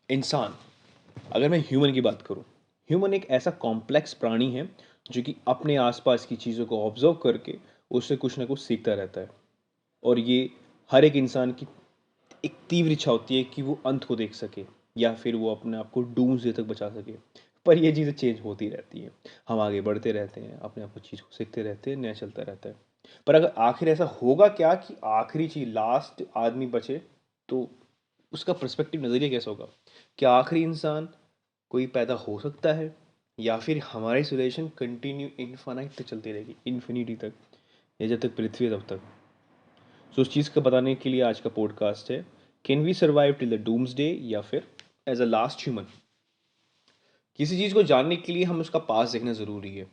इंसान, अगर मैं ह्यूमन की बात करूं, ह्यूमन एक ऐसा कॉम्प्लेक्स प्राणी है जो कि अपने आसपास की चीज़ों को ऑब्जर्व करके उससे कुछ ना कुछ सीखता रहता है। और ये हर एक इंसान की एक तीव्र इच्छा होती है कि वो अंत को देख सके या फिर वो अपने आप को डूम्सडे तक बचा सके। पर ये चीज़ें चेंज होती रहती हैं, हम आगे बढ़ते रहते हैं, अपने आप को चीज़ को सीखते रहते हैं, नया चलता रहता है। पर अगर आखिर ऐसा होगा क्या कि आखिरी चीज़ लास्ट आदमी बचे, तो उसका पर्सपेक्टिव नज़रिया कैसा होगा? क्या आखिरी इंसान कोई पैदा हो सकता है या फिर हमारी सिचुएशन कंटिन्यू इनफाइनाइट तक चलती रहेगी, इन्फिनिटी तक, या जब तक पृथ्वी है तब तक? सो उस चीज़ का बताने के लिए आज का पॉडकास्ट है, can we survive till the doomsday या फिर एज अ लास्ट ह्यूमन। किसी चीज़ को जानने के लिए हम उसका पास्ट देखना ज़रूरी है।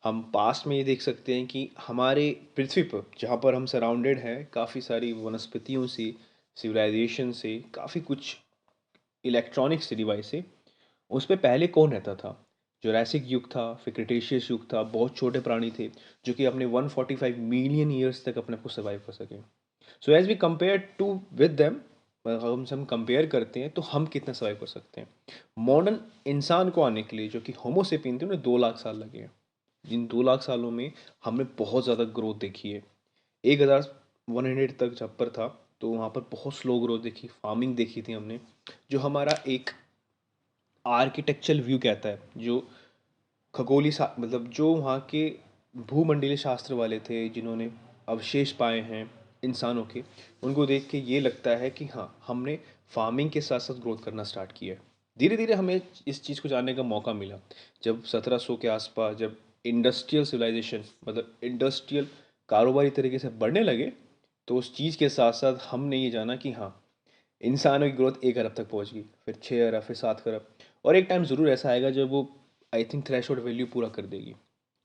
हम पास्ट में ये देख सकते हैं कि हमारे पृथ्वी पर जहाँ पर हम सराउंडेड हैं काफ़ी सारी वनस्पतियों से, सिविलाइजेशन से, काफ़ी कुछ इलेक्ट्रॉनिक्स से, डिवाइस से, उस पे पहले कौन रहता था? जुरासिक युग था, फिर क्रिटेशियस युग था, बहुत छोटे प्राणी थे जो कि अपने 145 मिलियन ईयर्स तक अपने आप को सर्वाइव कर सके। So as we compare to with them, हम कंपेयर करते हैं तो हम कितना सर्वाइव कर सकते हैं। मॉडर्न इंसान को आने के लिए जो कि होमोसेपियन थे उन्हें 2 लाख साल लगे हैं। जिन 2 लाख सालों में हमने बहुत ज़्यादा ग्रोथ देखी है। 1100 तक जब पर था तो वहाँ पर बहुत स्लो ग्रोथ देखी, फार्मिंग देखी थी हमने। जो हमारा एक आर्किटेक्चरल व्यू कहता है, जो मतलब जो वहाँ के भूमंडलीय शास्त्र वाले थे जिन्होंने अवशेष पाए हैं इंसानों के, उनको देख के ये लगता है कि हाँ, हमने फार्मिंग के साथ साथ ग्रोथ करना स्टार्ट किया है। धीरे धीरे हमें इस चीज़ को जानने का मौका मिला जब 1700 के आसपास, जब इंडस्ट्रियल सिविलाइजेशन, मतलब इंडस्ट्रियल कारोबारी तरीके से बढ़ने लगे, तो उस चीज़ के साथ साथ हमने ये जाना कि हाँ, इंसानों की ग्रोथ 1 अरब तक पहुंच गई, फिर 6 अरब, फिर 7 अरब। और एक टाइम ज़रूर ऐसा आएगा जब वो, आई थिंक, थ्रेशोल्ड वैल्यू पूरा कर देगी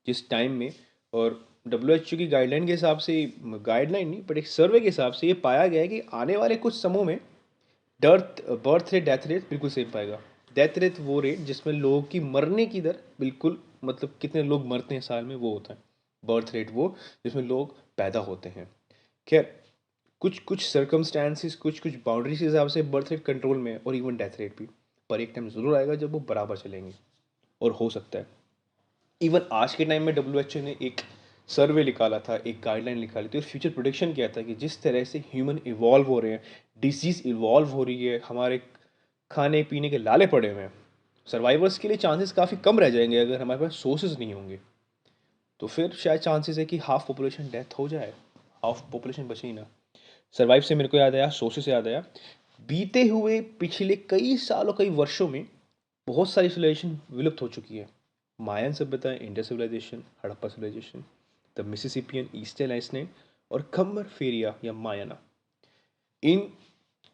जिस टाइम में। और WHO की गाइडलाइन के हिसाब से, गाइडलाइन नहीं बट एक सर्वे के हिसाब से ये पाया गया है कि आने वाले कुछ समूह में बर्थ रेट, डेथ रेट बिल्कुल सेम पाएगा। डेथ रेट वो रेट जिसमें लोगों की मरने की दर बिल्कुल, मतलब कितने लोग मरते हैं साल में, वो होता है। बर्थ रेट वो जिसमें लोग पैदा होते हैं। खैर, कुछ कुछ सर्कमस्टांसिस, कुछ कुछ बाउंड्रीज के हिसाब से बर्थ रेट कंट्रोल में है और इवन डेथ रेट भी। पर एक टाइम ज़रूर आएगा जब वो बराबर चलेंगे। और हो सकता है इवन आज के टाइम में WHO ने एक सर्वे निकाला था, एक गाइडलाइन निकाली थी और फ्यूचर प्रोडिक्शन किया था कि जिस तरह से ह्यूमन इवॉल्व हो रहे हैं, डिजीज़ इवॉल्व हो रही है, हमारे खाने पीने के लाले पड़े हुए हैं, सर्वाइवर्स के लिए चांसेस काफ़ी कम रह जाएंगे अगर हमारे पास सोर्सेज नहीं होंगे। तो फिर शायद चांसेस है कि हाफ पॉपुलेशन डेथ हो जाए, हाफ पॉपुलेशन बचे ही ना। सर्वाइव से मेरे को याद आया, सोर्सेज से याद आया, बीते हुए पिछले कई सालों, कई वर्षों में बहुत सारी सिविलाइजेशन विलुप्त हो चुकी है। मायन सभ्यता, Indus civilisation, Harappa civilisation, the Mississippian, Eastern Island और खम्बर फेरिया या मायाना। इन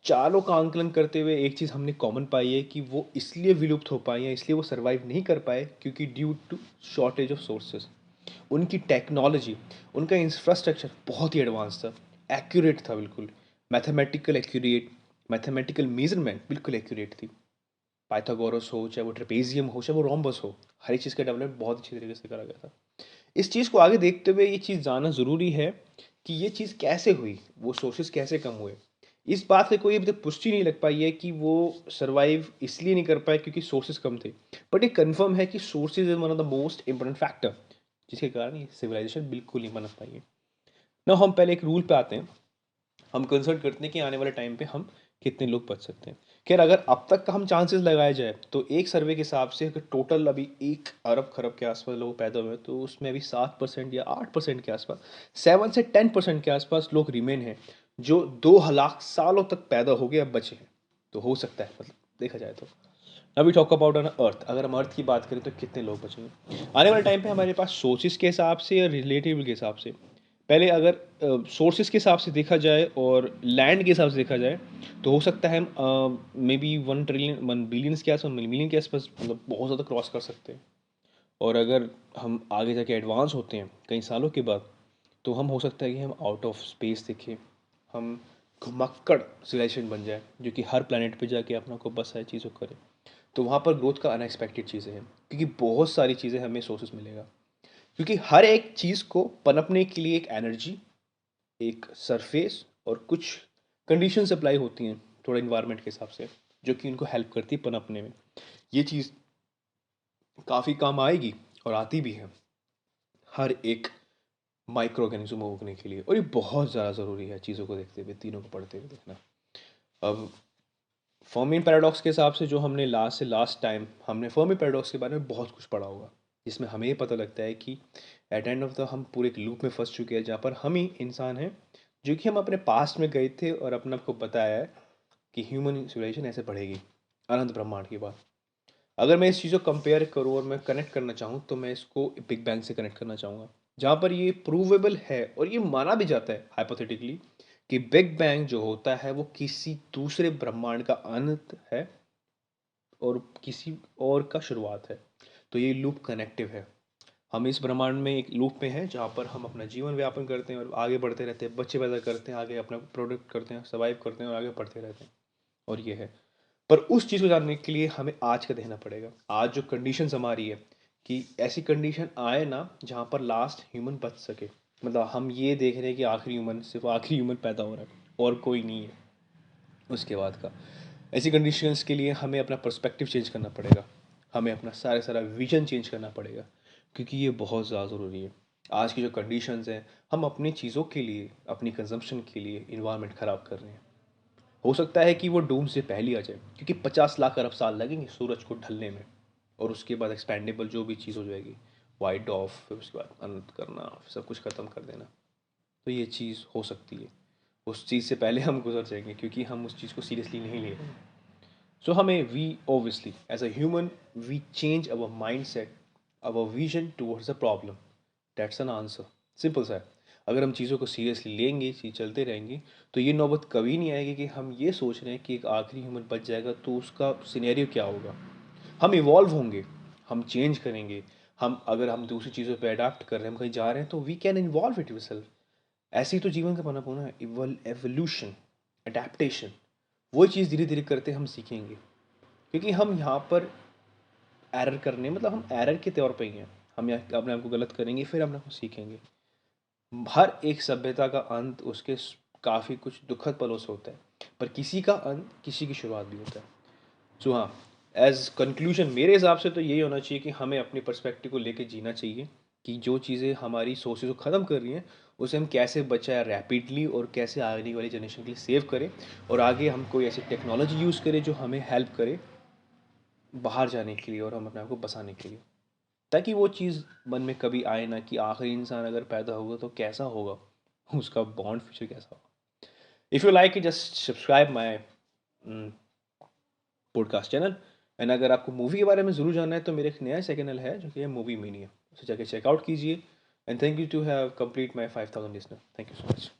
चारों का आंकलन करते हुए एक चीज़ हमने कॉमन पाई है कि वो इसलिए विलुप्त हो पाए हैं, इसलिए वो सर्वाइव नहीं कर पाए क्योंकि due to shortage of sources. उनकी टेक्नोलॉजी, उनका इंफ्रास्ट्रक्चर बहुत ही एडवांस था, एक्यूरेट था बिल्कुल, मैथमेटिकल एक्यूरेट, मैथमेटिकल मेजरमेंट बिल्कुल एक्यूरेट थी। पाइथागोरस हो, चाहे वो ट्रेपेजियम हो, चाहे वो रोम्बस हो, हर एक चीज़ का डेवलपमेंट बहुत अच्छी तरीके से करा गया था। इस चीज़ को आगे देखते हुए ये चीज़ जानना ज़रूरी है कि ये चीज़ कैसे हुई, वो सोर्सेज कैसे कम हुए। इस बात से कोई अभी तक पुष्टि नहीं लग पाई है कि वो सर्वाइव इसलिए नहीं कर पाए क्योंकि सोर्सेज कम थे। बट ये कन्फर्म है कि sources is one of the most important factor जिसके कारण ये सिविलाइजेशन बिल्कुल नहीं बन पाई है। ना हम पहले एक रूल पे आते हैं, हम कंसल्ट करते हैं कि आने वाले टाइम पे हम कितने लोग बच सकते हैं। खैर, अगर अब तक का हम चांसेस लगाए जाए तो एक सर्वे के हिसाब से अगर टोटल अभी 1 अरब खरब के आसपास लोग पैदा हुए हैं तो उसमें अभी 7% या 8% के आसपास, 7 से 10% के आसपास लोग रिमेन हैं जो 2 लाख सालों तक पैदा हो गए, अब बचे हैं। तो हो सकता है, मतलब देखा जाए तो। अभी टॉक अबाउट ऑन अर्थ, अगर हम अर्थ की बात करें तो कितने लोग बचेंगे आने वाले टाइम पे हमारे पास, सोर्सेज के हिसाब से या रिलेटिव के हिसाब से। पहले अगर सोर्सेज के हिसाब से देखा जाए और लैंड के हिसाब से देखा जाए तो हो सकता है हम मे बी 1 ट्रिलियन, 1 बिलियंस के आसपास, मिलियन के आसपास, मतलब बहुत ज़्यादा क्रॉस कर सकते हैं। और अगर हम आगे जाके एडवांस होते हैं कई सालों के बाद, तो हम हो सकता है कि हम आउट ऑफ स्पेस देखें, हम घुमक्कड़ सिविलाइजेशन बन जाए जो कि हर प्लेनेट पे जाके अपना को बस सारी चीज़ों करे। तो वहाँ पर ग्रोथ का अनएक्सपेक्टेड चीज़ें हैं क्योंकि बहुत सारी चीज़ें हमें सोर्सेस मिलेगा, क्योंकि हर एक चीज़ को पनपने के लिए एक एनर्जी, एक सरफेस और कुछ कंडीशन अप्लाई होती हैं थोड़ा इन्वायरमेंट के हिसाब से। जो कि उनको हेल्प करती है पनपने में। ये चीज़ काफ़ी काम आएगी और आती भी है हर एक माइक्रो ऑर्गेनिज्म को उगने के लिए, और ये बहुत ज़्यादा ज़रूरी है चीज़ों को देखते हुए, तीनों को पढ़ते हुए देखना। अब फर्मी पैराडॉक्स के हिसाब से जो हमने लास्ट टाइम हमने फर्मी पैराडॉक्स के बारे में बहुत कुछ पढ़ा होगा, जिसमें हमें ये पता लगता है कि एट एंड ऑफ द हम पूरे एक लूप में फंस चुके हैं, जहाँ पर हम ही इंसान हैं, जो कि हम अपने पास्ट में गए थे और अपने आप को बताया है कि ह्यूमन सिविलाइजेशन ऐसे बढ़ेगी अनंत ब्रह्मांड की बात। अगर मैं इस चीज़ को कंपेयर करूँ और मैं कनेक्ट करना चाहूँ, तो मैं इसको बिग बैंग से कनेक्ट करना चाहूँगा, जहाँ पर ये प्रूवेबल है और ये माना भी जाता है हाइपोथेटिकली कि बिग बैंग जो होता है वो किसी दूसरे ब्रह्मांड का अंत है और किसी और का शुरुआत है। तो ये लूप कनेक्टिव है। हम इस ब्रह्मांड में एक लूप में हैं, जहाँ पर हम अपना जीवन व्यापन करते हैं और आगे बढ़ते रहते हैं, बच्चे पैदा करते हैं, आगे अपना प्रोडक्ट करते हैं, सर्वाइव करते हैं और आगे बढ़ते रहते हैं, और ये है। पर उस चीज़ को जानने के लिए हमें आज का देखना पड़ेगा। आज जो कंडीशंस हमारी है कि ऐसी कंडीशन आए ना जहाँ पर लास्ट ह्यूमन बच सके, मतलब हम ये देख रहे हैं कि आखिरी ह्यूमन, सिर्फ आखिरी ह्यूमन पैदा हो रहा है और कोई नहीं है उसके बाद का। ऐसी कंडीशंस के लिए हमें अपना पर्सपेक्टिव चेंज करना पड़ेगा, हमें अपना सारा विजन चेंज करना पड़ेगा, क्योंकि ये बहुत ज़्यादा ज़रूरी है। आज की जो कंडीशंस हैं, हम अपनी चीज़ों के लिए, अपनी कंजम्पशन के लिए इन्वायरमेंट ख़राब कर रहे हैं। हो सकता है कि वो डूम से पहले आ जाए, क्योंकि 50 लाख अरब साल लगेंगे सूरज को ढलने में, और उसके बाद एक्सपेंडेबल जो भी चीज़ हो जाएगी, वाइट ऑफ, फिर उसके बाद अनंत करना, सब कुछ ख़त्म कर देना। तो ये चीज़ हो सकती है, उस चीज़ से पहले हम गुजर जाएंगे, क्योंकि हम उस चीज़ को सीरियसली नहीं ले रहे हैं। सो हमें we obviously as a human we change our mind set, our vision towards the problem. That's an answer, simple सा है। अगर हम चीज़ों को सीरियसली लेंगे, चीज़ चलते रहेंगे, तो ये नौबत कभी नहीं आएगी कि हम ये सोच रहे हैं कि एक आखिरी ह्यूमन बच जाएगा तो उसका सिनेरियो क्या होगा। हम इवॉल्व होंगे, हम चेंज करेंगे, हम अगर हम दूसरी चीज़ों पे अडाप्ट कर रहे हैं, हम कहीं जा रहे हैं, तो we can involve it yourself. ऐसे ही तो जीवन का पनप होना है, एवोल्यूशन, अडेप्टेशन। वो चीज़ धीरे धीरे करते हम सीखेंगे, क्योंकि हम यहाँ पर एरर करने, मतलब हम एरर के तौर पे ही हैं। हम यहाँ अपने आप को गलत करेंगे, फिर अपने आप को सीखेंगे। हर एक सभ्यता का अंत उसके काफ़ी कुछ दुखद पलों से होता है, पर किसी का अंत किसी की शुरुआत भी होता है। सो हाँ, एज कंक्लूजन मेरे हिसाब से तो यही होना चाहिए कि हमें अपने पर्सपेक्टिव को लेके जीना चाहिए, कि जो चीज़ें हमारी सोर्सेज को ख़त्म कर रही हैं, उसे हम कैसे बचाएं रैपिडली, और कैसे आने वाली जनरेशन के लिए सेव करें, और आगे हम कोई ऐसी टेक्नोलॉजी यूज़ करें जो हमें हेल्प करे बाहर जाने के लिए और हम अपने आप को बसाने के लिए, ताकि वो चीज़ मन में कभी आए ना कि आखिरी इंसान अगर पैदा होगा तो कैसा होगा, उसका बॉन्ड फ्यूचर कैसा होगा। If you like it, just subscribe my podcast channel. And अगर आपको मूवी के बारे में ज़रूर जानना है, तो मेरा एक नया चैनल है जो कि है मूवी मीनिया, उसे जाके चेकआउट कीजिए। And thank you to have complete my 5000 listener. Thank you so much.